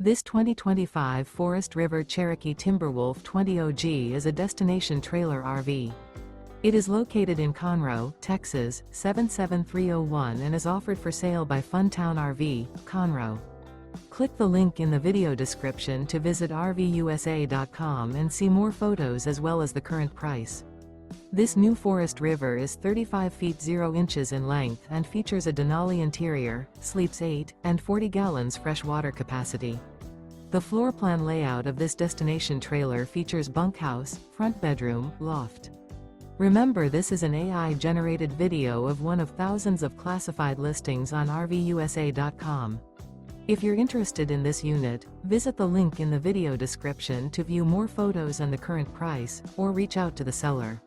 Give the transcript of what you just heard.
This 2025 Forest River Cherokee Timberwolf 20 OG is a destination trailer RV. It is located in Conroe, Texas, 77301 and is offered for sale by Funtown RV, Conroe. Click the link in the video description to visit RVUSA.com and see more photos as well as the current price. This new Forest River is 35 feet 0 inches in length and features a DENALI interior, sleeps 8, and 40 gallons fresh water capacity. The floor plan layout of this destination trailer features bunkhouse, front bedroom, loft. Remember, this is an AI-generated video of one of thousands of classified listings on RVUSA.com. If you're interested in this unit, visit the link in the video description to view more photos and the current price, or reach out to the seller.